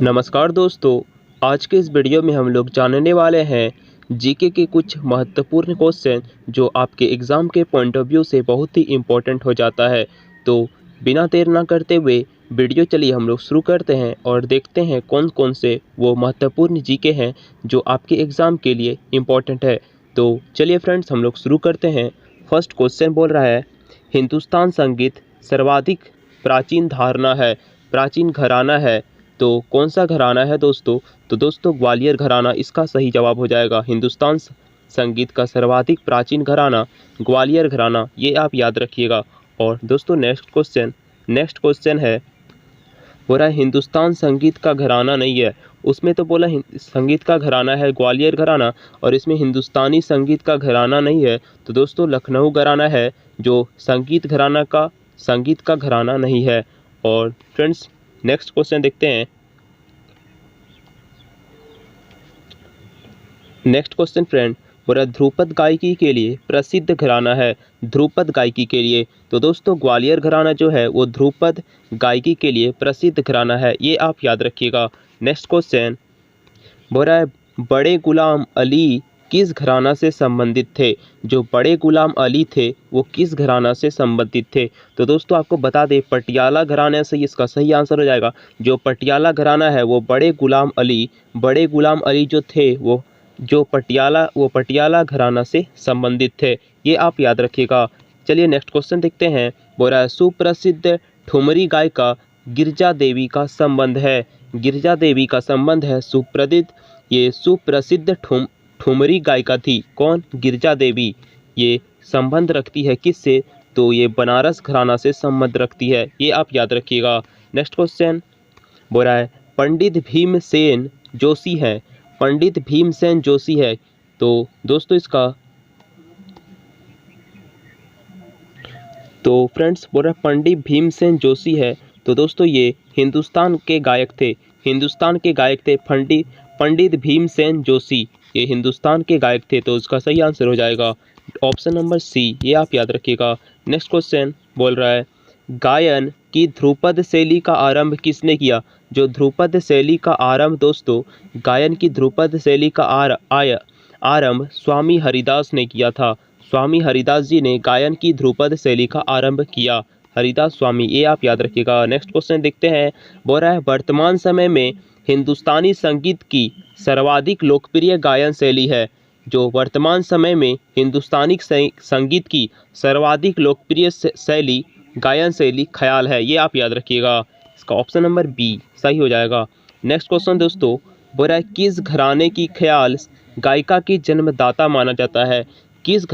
नमस्कार दोस्तों, आज के इस वीडियो में हम लोग जानने वाले हैं जीके के कुछ महत्वपूर्ण क्वेश्चन जो आपके एग्ज़ाम के पॉइंट ऑफ व्यू से बहुत ही इम्पोर्टेंट हो जाता है। तो बिना देर ना करते हुए वीडियो चलिए हम लोग शुरू करते हैं और देखते हैं कौन कौन से वो महत्वपूर्ण जीके हैं जो आपके एग्ज़ाम के लिए इम्पोर्टेंट है। तो चलिए फ्रेंड्स, हम लोग शुरू करते हैं। फर्स्ट क्वेश्चन बोल रहा है, हिंदुस्तान संगीत सर्वाधिक प्राचीन धारणा है, प्राचीन घराना है, तो कौन सा घराना है दोस्तों? तो दोस्तों ग्वालियर घराना इसका सही जवाब हो जाएगा। हिंदुस्तान संगीत का सर्वाधिक प्राचीन घराना ग्वालियर घराना, ये आप याद रखिएगा। और दोस्तों नेक्स्ट क्वेश्चन है, बोला हिंदुस्तान संगीत का घराना नहीं है, उसमें तो बोला संगीत का घराना है ग्वालियर घराना, और इसमें हिंदुस्तानी संगीत का घराना नहीं है। तो दोस्तों लखनऊ घराना है जो संगीत का घराना नहीं है। और फ्रेंड्स नेक्स्ट क्वेश्चन देखते हैं। नेक्स्ट क्वेश्चन फ्रेंड, बोला ध्रुपद गायकी के लिए प्रसिद्ध घराना है, ध्रुपद गायकी के लिए। तो दोस्तों ग्वालियर घराना जो है वो ध्रुपद गायकी के लिए प्रसिद्ध घराना है, ये आप याद रखिएगा। नेक्स्ट क्वेश्चन बोला है, बड़े गुलाम अली किस घराना से संबंधित थे? जो बड़े गुलाम अली थे वो किस घराना से संबंधित थे? तो दोस्तों आपको बता दें पटियाला घराने से इसका सही आंसर हो जाएगा। जो पटियाला घराना है वो बड़े गुलाम अली जो थे वो पटियाला घराना से संबंधित थे, ये आप याद रखिएगा। चलिए नेक्स्ट क्वेश्चन देखते हैं। बोला है, सुप्रसिद्ध ठुमरी गायिका गिरजा देवी का संबंध है, गिरजा देवी का संबंध है ये सुप्रसिद्ध ठुमरी गायिका थी। कौन? गिरजा देवी। ये संबंध रखती है किससे? तो ये बनारस घराना से संबंध रखती है, ये आप याद रखिएगा। नेक्स्ट क्वेश्चन बोल रहा है, पंडित भीमसेन जोशी है, पंडित भीमसेन जोशी है। तो दोस्तों फ्रेंड्स बोल रहा है पंडित भीमसेन जोशी है। तो दोस्तों ये हिंदुस्तान के गायक थे, पंडित भीमसेन जोशी, ये हिंदुस्तान के गायक थे। तो इसका सही आंसर हो जाएगा ऑप्शन नंबर सी, ये आप याद रखिएगा। नेक्स्ट क्वेश्चन बोल रहा है, गायन की ध्रुपद शैली का आरंभ किसने किया? जो ध्रुपद शैली का आरंभ दोस्तों, गायन की ध्रुपद शैली का आरंभ स्वामी हरिदास ने किया था। स्वामी हरिदास जी ने गायन की ध्रुपद शैली का आरंभ किया, हरिदास स्वामी, ये आप याद रखिएगा। नेक्स्ट क्वेश्चन देखते हैं। बोल रहा है, वर्तमान समय में हिंदुस्तानी संगीत की सर्वाधिक लोकप्रिय गायन शैली है। जो वर्तमान समय में हिंदुस्तानी संगीत की सर्वाधिक लोकप्रिय गायन शैली ख्याल है, ये आप याद रखिएगा। इसका ऑप्शन नंबर बी सही हो जाएगा। नेक्स्ट क्वेश्चन दोस्तों, बोल रहा है, किस घराने की ख्याल गायिका की जन्मदाता माना जाता है? किस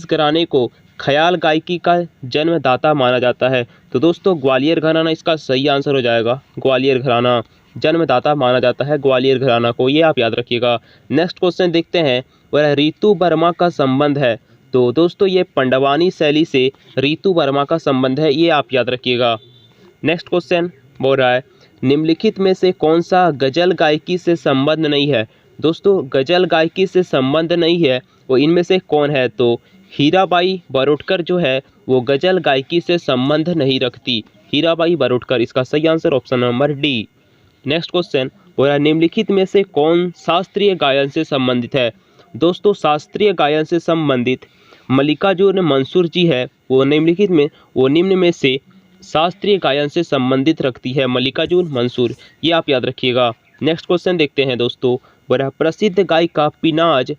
घराने को ख्याल गायकी का जन्मदाता माना जाता है? तो दोस्तों ग्वालियर घराना इसका सही आंसर हो जाएगा। ग्वालियर घराना जन्मदाता माना जाता है ग्वालियर घराना को, ये आप याद रखिएगा। नेक्स्ट क्वेश्चन देखते हैं। वह ऋतु वर्मा का संबंध है। तो दोस्तों ये पंडवानी शैली से ऋतु वर्मा का संबंध है, ये आप याद रखिएगा। नेक्स्ट क्वेश्चन बोल रहा है, निम्नलिखित में से कौन सा गजल गायकी से संबंध नहीं है? दोस्तों गजल गायकी से संबंध नहीं है वो इनमें से कौन है? तो हीराबाई बरोटकर जो है वो गजल गायकी से संबंध नहीं रखती, हीराबाई बरोटकर, इसका सही answer option number D. Next question बोला, निम्नलिखित में से कौन शास्त्रीय गायन से संबंधित है? दोस्तों शास्त्रीय गायन से संबंधित मल्लिकार्जुन मंसूर जी है, वो निम्न में से शास्त्रीय गायन से संबंधित रखती है मल्लिकार्जुन मंसूर, ये आप याद रखिएगा। नेक्स्ट क्वेश्चन देखते हैं दोस्तों। बोला, प्रसिद्ध गायिका पीनाज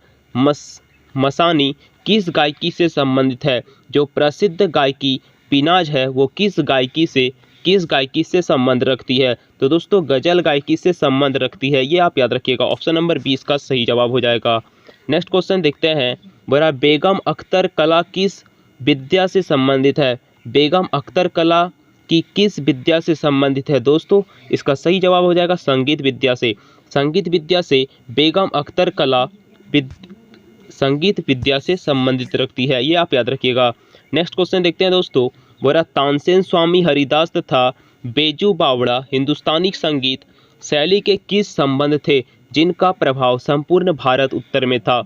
मसानी किस गायकी से संबंधित है? जो प्रसिद्ध गायकी पीनाज है वो किस गायकी से संबंध रखती है? तो दोस्तों गजल गायकी से संबंध रखती है, ये आप याद रखिएगा। ऑप्शन नंबर 20 का सही जवाब हो जाएगा। नेक्स्ट क्वेश्चन देखते हैं। बोला, बेगम अख्तर कला किस विद्या से संबंधित है? बेगम अख्तर कला की किस विद्या से संबंधित है? दोस्तों इसका सही जवाब हो जाएगा संगीत विद्या से। संगीत विद्या से बेगम अख्तर कला संगीत विद्या से संबंधित रखती है, ये आप याद रखिएगा। नेक्स्ट क्वेश्चन देखते हैं दोस्तों। बोला, तानसेन स्वामी हरिदास तथा बेजू बावड़ा हिंदुस्तानी संगीत शैली के किस संबंध थे जिनका प्रभाव संपूर्ण भारत उत्तर में था?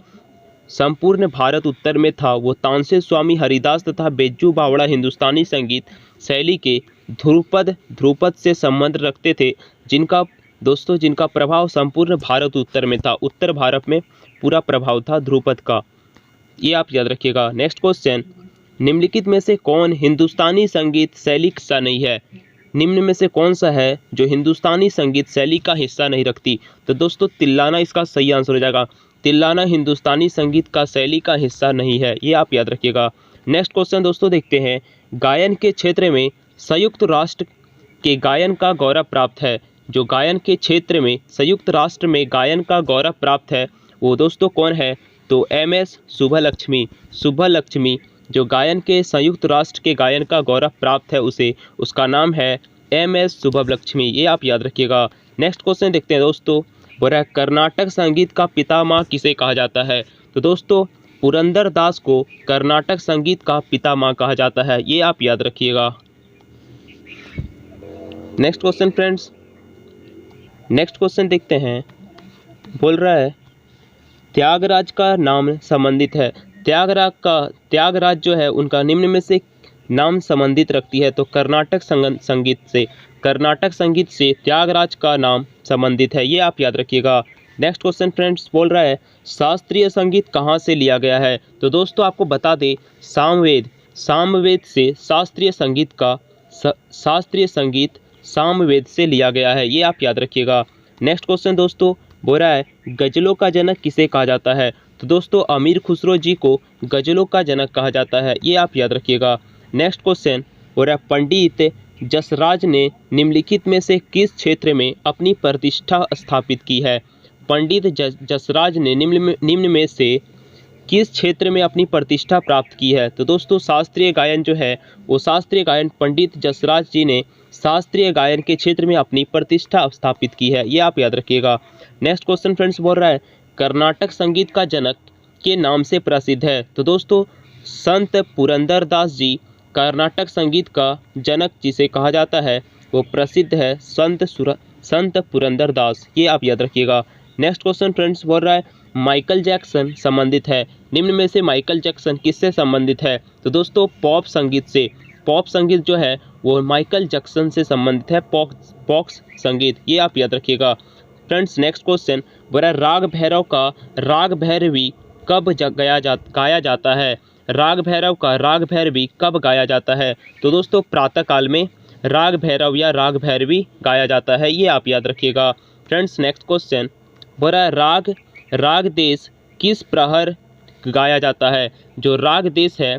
संपूर्ण भारत उत्तर में था वो तानसेन स्वामी हरिदास तथा बेज्जू बावड़ा हिंदुस्तानी संगीत शैली के ध्रुपद ध्रुपद से संबंध रखते थे, जिनका दोस्तों जिनका प्रभाव संपूर्ण भारत उत्तर में था, उत्तर भारत में पूरा प्रभाव था ध्रुपद का, ये आप याद रखिएगा। नेक्स्ट क्वेश्चन, निम्नलिखित में से कौन हिंदुस्तानी संगीत शैली का हिस्सा नहीं है? निम्न में से कौन सा है जो हिंदुस्तानी संगीत शैली का हिस्सा नहीं रखती? तो दोस्तों तिल्लाना इसका सही आंसर हो जाएगा। तिल्लाना हिंदुस्तानी संगीत का शैली का हिस्सा नहीं है, ये आप याद रखिएगा। नेक्स्ट क्वेश्चन दोस्तों देखते हैं, गायन के क्षेत्र में संयुक्त राष्ट्र के गायन का गौरव प्राप्त है। जो गायन के क्षेत्र में संयुक्त राष्ट्र में गायन का गौरव प्राप्त है वो दोस्तों कौन है? तो MS सुब्बलक्ष्मी। सुब्बलक्ष्मी जो गायन के संयुक्त राष्ट्र के गायन का गौरव प्राप्त है उसका नाम है MS सुब्बलक्ष्मी, ये आप याद रखिएगा। नेक्स्ट क्वेश्चन देखते हैं दोस्तों, बोला कर्नाटक संगीत का पितामह किसे कहा जाता है? तो दोस्तों पुरंदर दास को कर्नाटक संगीत का पितामह कहा जाता है, ये आप याद रखिएगा। Next question friends, next question देखते हैं, बोल रहा है त्यागराज का नाम संबंधित है। त्यागराज जो है उनका निम्न में से नाम संबंधित रखती है, तो कर्नाटक संगीत से त्यागराज का नाम संबंधित है, ये आप याद रखिएगा। नेक्स्ट क्वेश्चन फ्रेंड्स बोल रहा है शास्त्रीय संगीत कहाँ से लिया गया है? तो दोस्तों आपको बता दें सामवेद से शास्त्रीय संगीत सामवेद से लिया गया है, ये आप याद रखिएगा। नेक्स्ट क्वेश्चन दोस्तों बोल रहा है गजलों का जनक किसे कहा जाता है? तो दोस्तों अमीर खुसरो जी को गजलों का जनक कहा जाता है, ये आप याद रखिएगा। नेक्स्ट क्वेश्चन बोल रहा है पंडित जसराज ने निम्नलिखित में से किस क्षेत्र में अपनी प्रतिष्ठा स्थापित की है? पंडित जसराज ने निम्न में से किस क्षेत्र में अपनी प्रतिष्ठा प्राप्त की है? तो दोस्तों शास्त्रीय गायन जो है वो शास्त्रीय गायन पंडित जसराज जी ने शास्त्रीय गायन के क्षेत्र में अपनी प्रतिष्ठा स्थापित की है, ये आप याद रखिएगा। नेक्स्ट क्वेश्चन फ्रेंड्स बोल रहा है कर्नाटक संगीत का जनक के नाम से प्रसिद्ध है। तो दोस्तों संत पुरंदर दास जी कर्नाटक संगीत का जनक जिसे कहा जाता है वो प्रसिद्ध है संत पुरंदर दास, ये आप याद रखिएगा। नेक्स्ट क्वेश्चन फ्रेंड्स बोल रहा है माइकल जैक्सन संबंधित है। निम्न में से माइकल जैक्सन किससे संबंधित है? तो दोस्तों पॉप संगीत से। पॉप संगीत जो है वो माइकल जैक्सन से संबंधित है, पॉप संगीत, ये आप याद रखिएगा। फ्रेंड्स नेक्स्ट क्वेश्चन बोला राग भैरव का राग भैरवी कब गाया जाता है? राग भैरव का राग भैरवी कब गाया जाता है? तो दोस्तों प्रातः काल में राग भैरव या राग भैरवी गाया जाता है, ये आप याद रखिएगा। फ्रेंड्स नेक्स्ट क्वेश्चन बोला राग देश किस प्रहर गाया जाता है? जो राग देश है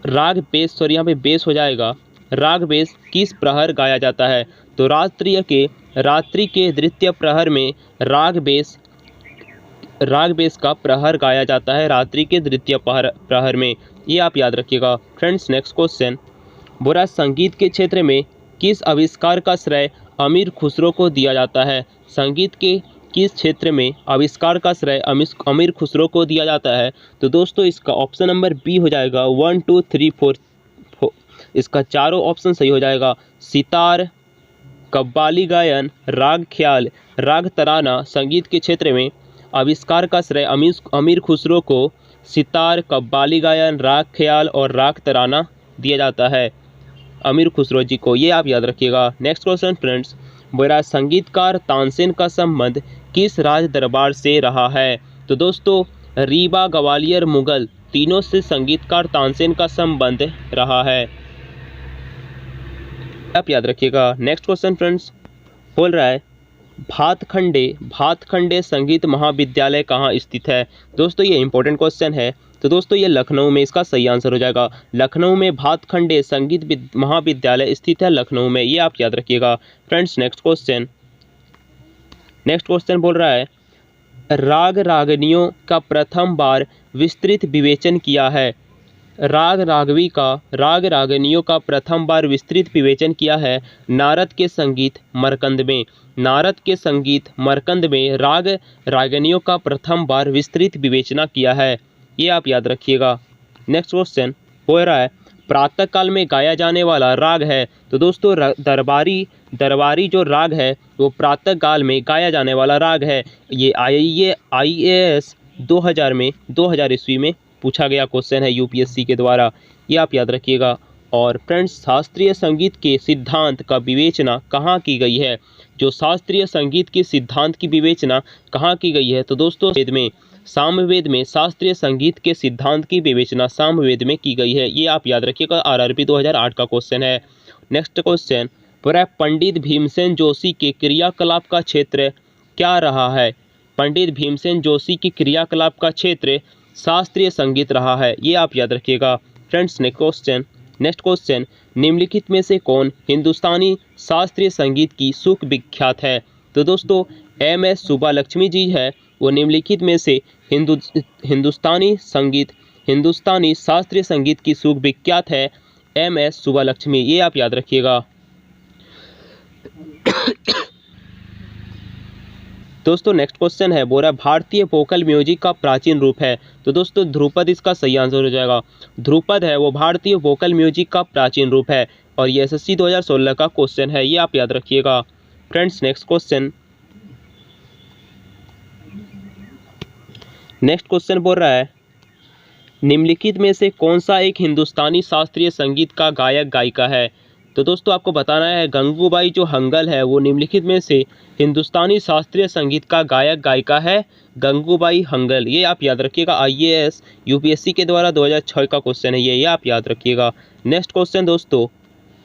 राग बेस यहाँ पे बेस हो जाएगा, राग बेस किस प्रहर गाया जाता है? तो रात्रि के द्वितीय प्रहर में राग बेस का प्रहर गाया जाता है, रात्रि के द्वितीय प्रहर में, ये आप याद रखिएगा। फ्रेंड्स नेक्स्ट क्वेश्चन बोला संगीत के क्षेत्र में किस आविष्कार का श्रेय अमीर खुसरो को दिया जाता है? संगीत के किस क्षेत्र में आविष्कार का श्रेय अमीर खुसरो को दिया जाता है? तो दोस्तों इसका ऑप्शन नंबर बी हो जाएगा 1 2 3 4, इसका चारों ऑप्शन सही हो जाएगा। सितार, कव्वाली गायन, राग ख्याल, राग तराना। संगीत के क्षेत्र में आविष्कार का श्रेय अमीर खुसरो को सितार, कव्वाली गायन, राग ख्याल और राग तराना दिया जाता है अमीर खुसरो जी को, ये आप याद रखिएगा। नेक्स्ट क्वेश्चन फ्रेंड्स बोला संगीतकार तानसेन का संबंध किस राज दरबार से रहा है? तो दोस्तों रीवा, ग्वालियर, मुगल तीनों से संगीतकार तानसेन का संबंध रहा है, आप याद रखिएगा। नेक्स्ट क्वेश्चन फ्रेंड्स बोल रहा है भातखंडे संगीत महाविद्यालय कहाँ स्थित है? दोस्तों ये इंपॉर्टेंट क्वेश्चन है, तो दोस्तों ये लखनऊ में इसका सही आंसर हो जाएगा। लखनऊ में भातखंडे संगीत महाविद्यालय स्थित है, लखनऊ में, ये आप याद रखिएगा। फ्रेंड्स नेक्स्ट क्वेश्चन बोल रहा है राग रागनियों का प्रथम बार विस्तृत विवेचन किया है। राग रागनियों का प्रथम बार विस्तृत विवेचन किया है नारद के संगीत मरकंद में। नारद के संगीत मरकंद में राग रागनियों का प्रथम बार विस्तृत विवेचना किया है, ये आप याद रखिएगा। नेक्स्ट क्वेश्चन हो रहा है प्रातःकाल में गाया जाने वाला राग है। तो दोस्तों दरबारी जो राग है वो प्रातःकाल में गाया जाने वाला राग है। ये IAS 2000 ईस्वी में पूछा गया क्वेश्चन है यूपीएससी के द्वारा, ये आप याद रखिएगा। और फ्रेंड्स शास्त्रीय संगीत के सिद्धांत का विवेचना कहाँ की गई है? जो शास्त्रीय संगीत के सिद्धांत की विवेचना कहाँ की गई है? तो दोस्तों वेद में, सामवेद में शास्त्रीय संगीत के सिद्धांत की विवेचना सामवेद में की गई है। ये आप याद रखिएगा, आरआरबी 2008 का क्वेश्चन है। नेक्स्ट क्वेश्चन, पंडित भीमसेन जोशी के क्रियाकलाप का क्षेत्र क्या रहा है? पंडित भीमसेन जोशी की क्रियाकलाप का क्षेत्र शास्त्रीय संगीत रहा है। ये आप याद रखिएगा। फ्रेंड्स नेक्स्ट क्वेश्चन, निम्नलिखित में से कौन हिंदुस्तानी शास्त्रीय संगीत की सुविख्यात है? तो दोस्तों MS सुब्बालक्ष्मी जी है, वो निम्नलिखित में से हिंदुस्तानी शास्त्रीय संगीत की सुविख्यात है MS सुब्बालक्ष्मी। ये आप याद रखिएगा। दोस्तों नेक्स्ट क्वेश्चन है, बोला भारतीय वोकल म्यूजिक का प्राचीन रूप है? तो दोस्तों ध्रुपद इसका सही आंसर हो जाएगा। ध्रुपद है वो भारतीय वोकल म्यूजिक का प्राचीन रूप है और ये SSC 2016 का क्वेश्चन है। ये आप याद रखिएगा। फ्रेंड्स नेक्स्ट क्वेश्चन बोल रहा है, निम्नलिखित में से कौन सा एक हिंदुस्तानी शास्त्रीय संगीत का गायक गायिका है? तो दोस्तों आपको बताना है, गंगूबाई जो हंगल है वो निम्नलिखित में से हिंदुस्तानी शास्त्रीय संगीत का गायक गायिका है, गंगूबाई हंगल। ये आप याद रखिएगा। IAS UPSC के द्वारा 2006 का क्वेश्चन है ये आप याद रखिएगा। नेक्स्ट क्वेश्चन दोस्तों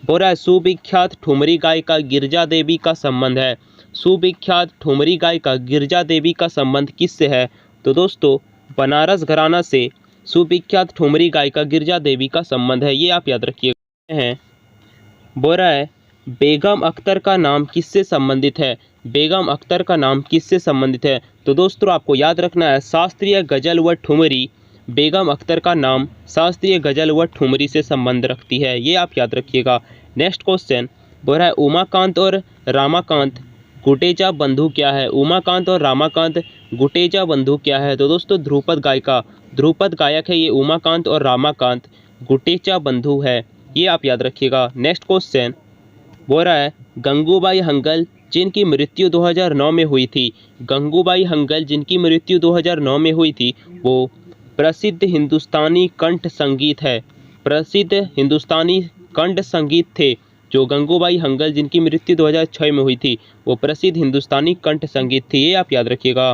बोल रहा है, सुविख्यात ठुमरी गायिका गिरिजा देवी का संबंध है? सुविख्यात ठुमरी गायिका गिरिजा देवी का संबंध किससे है? तो दोस्तों बनारस घराना से सुविख्यात ठुमरी गायिका गिरिजा देवी का संबंध है। ये आप याद रखिएगा। हैं बोल रहा है, बेगम अख्तर का नाम किससे संबंधित है? बेगम अख्तर का नाम किससे संबंधित है? तो दोस्तों आपको याद रखना है, शास्त्रीय गजल व ठुमरी, बेगम अख्तर का नाम शास्त्रीय गजल व ठुमरी से संबंध रखती है। ये आप याद रखिएगा। नेक्स्ट क्वेश्चन बोल रहा है, उमाकांत और रामाकांत गुटेजा बंधु क्या है? उमाकांत और रामाकांत गुटेजा बंधु क्या है? तो दोस्तों ध्रुपद गायक है ये उमाकांत और रामाकांत गुटेजा बंधु है। ये आप याद रखिएगा। नेक्स्ट क्वेश्चन बोल रहा है, गंगूबाई हंगल जिनकी मृत्यु 2009 में हुई थी, गंगूबाई हंगल जिनकी मृत्यु 2009 में हुई थी, वो प्रसिद्ध हिंदुस्तानी कंठ संगीत है। प्रसिद्ध हिंदुस्तानी कंठ संगीत थे जो गंगूबाई हंगल जिनकी मृत्यु 2006 में हुई थी, वो प्रसिद्ध हिंदुस्तानी कंठ संगीत थी। ये आप याद रखिएगा।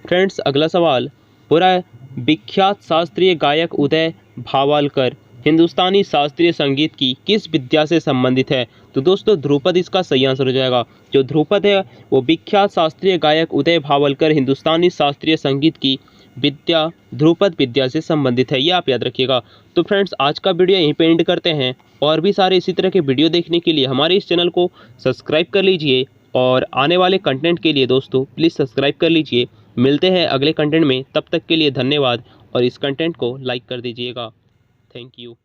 फ्रेंड्स अगला सवाल पूरा है, विख्यात शास्त्रीय गायक उदय भावालकर हिंदुस्तानी शास्त्रीय संगीत की किस विद्या से संबंधित है? तो दोस्तों ध्रुपद इसका सही आंसर हो जाएगा। जो ध्रुपद है वो विख्यात शास्त्रीय गायक उदय भावालकर हिंदुस्तानी शास्त्रीय संगीत की विद्या ध्रुपद विद्या से संबंधित है। ये आप याद रखिएगा। तो फ्रेंड्स आज का वीडियो यहीं पे एंड करते हैं, और भी सारे इसी तरह के वीडियो देखने के लिए हमारे इस चैनल को सब्सक्राइब कर लीजिए, और आने वाले कंटेंट के लिए दोस्तों प्लीज़ सब्सक्राइब कर लीजिए। मिलते हैं अगले कंटेंट में, तब तक के लिए धन्यवाद, और इस कंटेंट को लाइक कर दीजिएगा। Thank you.